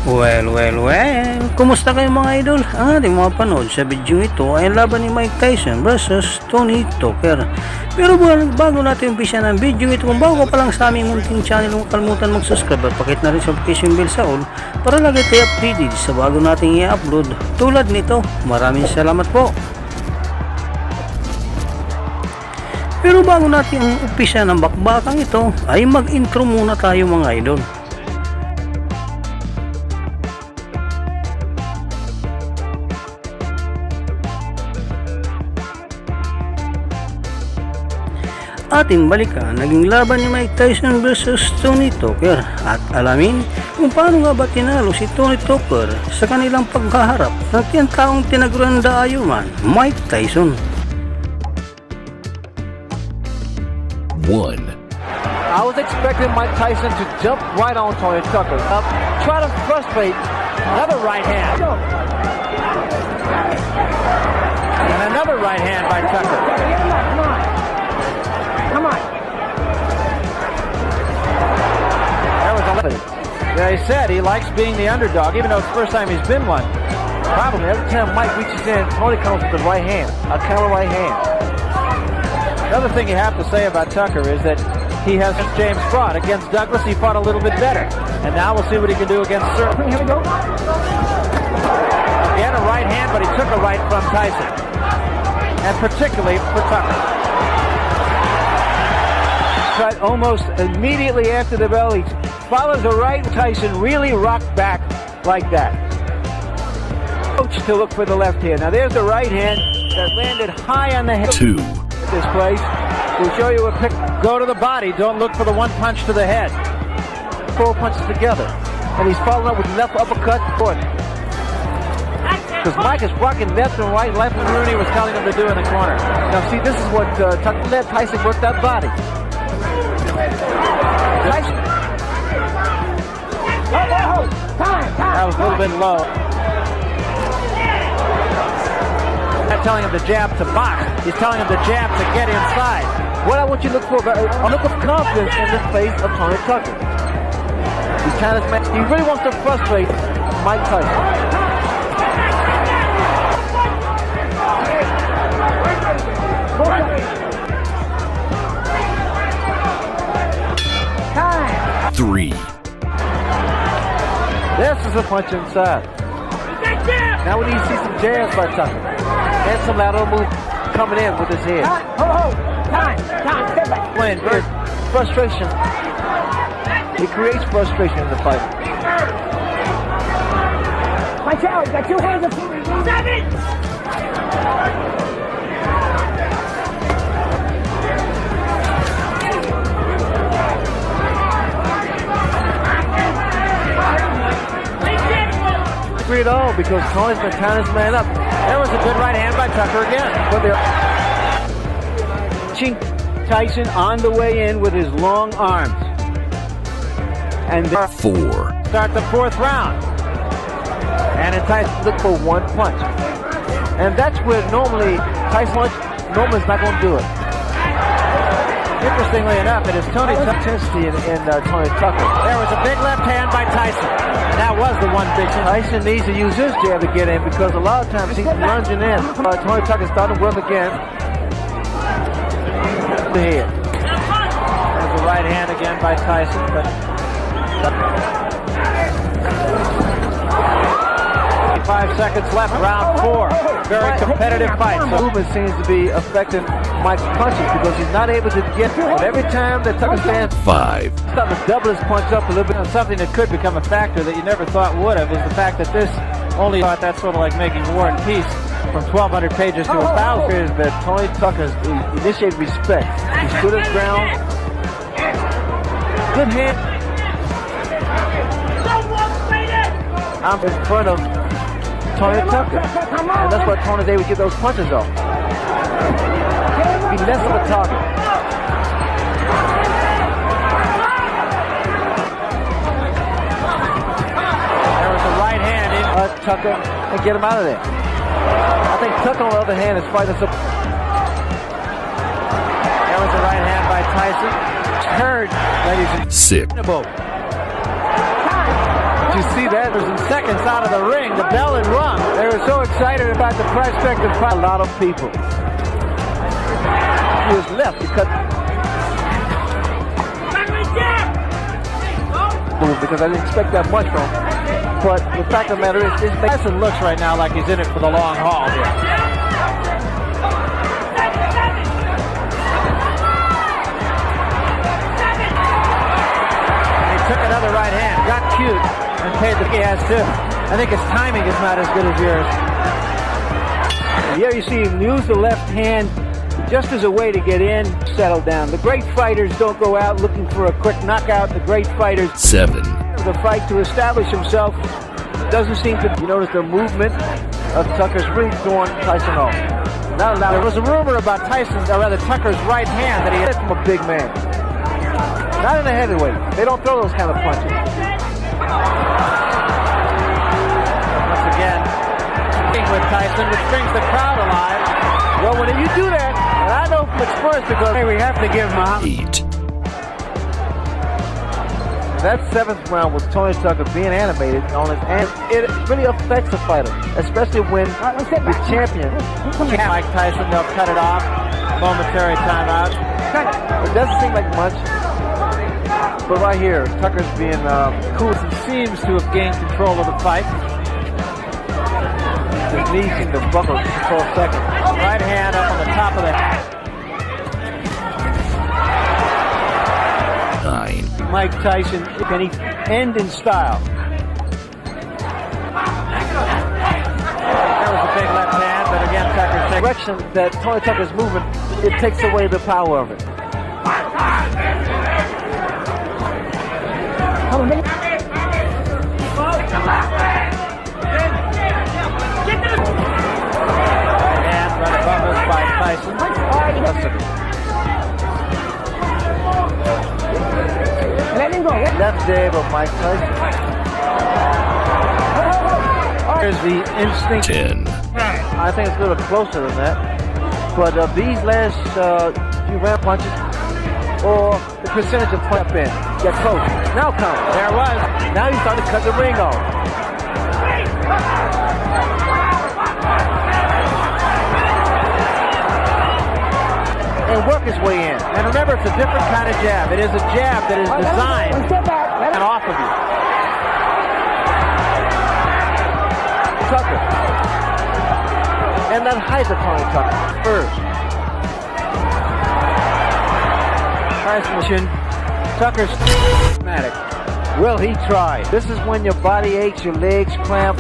Well, kumusta kayo mga idol? Ang ating mga panood sa video ito ay laban ni Mike Tyson versus Tony Tucker. Pero bago natin umpisa ng video ito, kung bago ka pa lang sa aming munting channel, huwag kalimutan mag-subscribe at pakit na rin sa notification bell sa all para lagi tayo updated sa bago nating i-upload tulad nito. Maraming salamat po. Pero bago natin umpisa ng bakbakang ito ay mag-intro muna tayo mga idol. Ating balikan naging laban ni Mike Tyson versus Tony Tucker at alamin kung paano nga ba tinalo si Tony Tucker sa kanilang paghaharap ng tinataong tinaguran na ayuman Mike Tyson. 1. I was expecting Mike Tyson to jump right on Tony Tucker, try to frustrate another right hand. And another right hand by Tucker. Come on. There was a yeah, he said he likes being the underdog, even though it's the first time he's been one. Probably every time Mike reaches in, Tony comes with the right hand, a counter right hand. Another thing you have to say about Tucker is that he has James fought. Against Douglas, he fought a little bit better. And now we'll see what he can do against Sir. Here we go. Again, a right hand, but he took a right from Tyson. And particularly for Tucker. Cut almost immediately after the bell. He follows the right. Tyson really rocked back like that. Coach to look for the left hand. Now there's the right hand that landed high on the head. 2. This place will show you a pick. Go to the body. Don't look for the one punch to the head. 4 punches together, and he's following up with left uppercut. Because Mike is blocking left and right, left and Rooney was telling him to do in the corner. Now see, this is what let Tyson work that body. Tyson. That was a little bit low. Not telling him to jab to box. He's telling him to jab to get inside. What I want you to look for, a look of confidence in the face of Tony Tucker. He really wants to frustrate Mike Tyson. Three. This is a punch inside. Now we need to see some jabs by Tucker. And some lateral move coming in with his head. Time, step back. Playing very frustration. He creates frustration in the fight. Watch out, got 2 hands up. 7! At all because Tony's been tying his man up. There was a good right hand by Tucker again. But they're Tyson on the way in with his long arms. And 4. Start the 4th round. And Tyson look for one punch. And that's where normally Tyson is not going to do it. Interestingly enough, it is Tony intensity in Tony Tucker. There was a big left hand by Tyson. And that was the one big thing. Tyson needs to use his jab to get in because a lot of times he's lunging in. Tony Tucker's starting to work again. The head. There's a right hand again by Tyson. But 5 seconds left, round 4. Very competitive fight. So movement seems to be affecting Mike's punches because he's not able to get. But every time that Tucker stands 5. starting to double his punch up a little bit. Something that could become a factor that you never thought would have is the fact that this only thought that's sort of like making War and Peace from 1,200 pages to 1,000 pages. That Tony Tucker's initiated respect. He stood his ground. Good hand. I'm in front of Tony Tucker, and that's why Tony's able to get those punches off. Be less of a target. There was a right hand in Tucker and get him out of there. I think Tucker, on the other hand, is fighting some. There was a right hand by Tyson. Turn, ladies and 6. you see see that. It was in seconds out of the ring. The bell had rung. They were so excited about the prospect of a lot of people. He was left because I didn't expect that much from him. But the fact of the matter is, Tyson looks right now like he's in it for the long haul here. He took another right hand, got cute, and paid the he has too. I think his timing is not as good as yours. Here you see him use the left hand just as a way to get in, settle down. The great fighters don't go out looking for a quick knockout. The great fighters 7, the fight to establish himself. Doesn't seem to. You notice the movement of Tucker's really throwing Tyson off. Now there was a rumor about Tyson's, or rather Tucker's right hand that he hit from a big man. Not in a heavyweight. They don't throw those kind of punches. Once again, with Tyson, which brings the crowd alive. Well, when you do that, and I know from experience because hey, we have to give him a 8, that 7th round with Tony Tucker being animated on his hand, it really affects the fighter, especially when the champion, Mike Tyson, they'll cut it off, momentary timeout. It doesn't seem like much, but right here, Tucker's being cool and seems to have gained control of the fight. His knees seem to buckle for a second. Right hand up on the top of the head. 9, Mike Tyson, can he end in style? There was a big left hand, but again, Tucker's direction that Tony Tucker's moving, it takes away the power of it. And right above us by Tyson. Left jab of Mike Tyson. There's the instinct. 10, I think it's a little closer than that. But these last few round punches, or the percentage of punch in, get close. Now come. There it was. Now he's starting to cut the ring off. And work his way in. And remember, it's a different kind of jab. It is a jab that is designed and off of you. Tucker. And that height of Tony Tucker first. Transmission. Tucker's dramatic. Will he try? This is when your body aches, your legs cramp,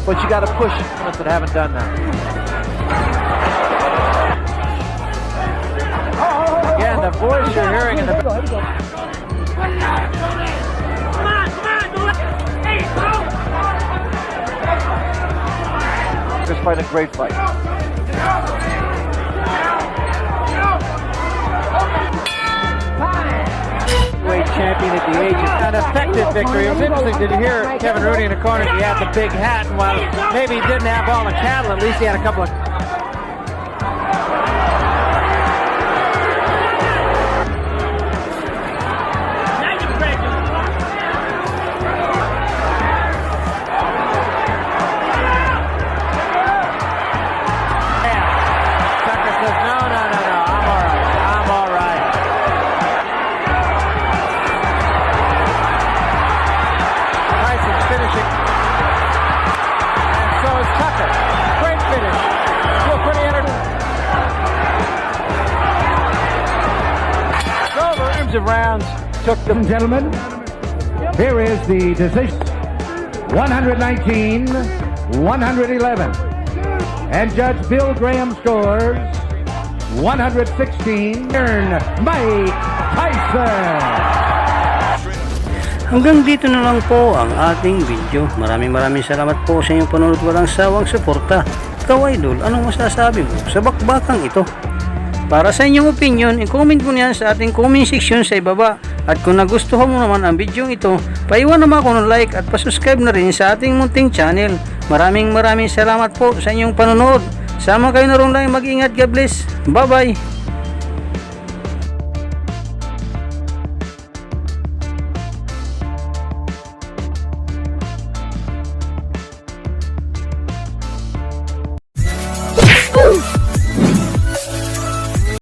but you got to push unless it haven't done that. Again, the voice you're hearing in the This fight a great fight. Weight champion at the age of an effective victory. It was interesting. Did you hear Kevin Rooney in the corner? He had the big hat, and while maybe he didn't have all the cattle, at least he had a couple of. Of rounds took them. Gentlemen, here is the decision. 119, 111. And Judge Bill Graham scores 116. Turn Mike Tyson. Hanggang dito na lang po ang ating video. Maraming salamat po sa inyong panonood. Walang sawang suporta. Ikaw, idol, anong masasabi mo sa bakbakang ito? Para sa inyong opinion, i-comment mo niyan sa ating comment section sa ibaba. At kung nagustuhan mo naman ang video ito, paiwan naman ako ng like at pasubscribe na rin sa ating munting channel. Maraming salamat po sa inyong panonood. Sama kayo na rin lang, mag-ingat. God bless. Bye bye.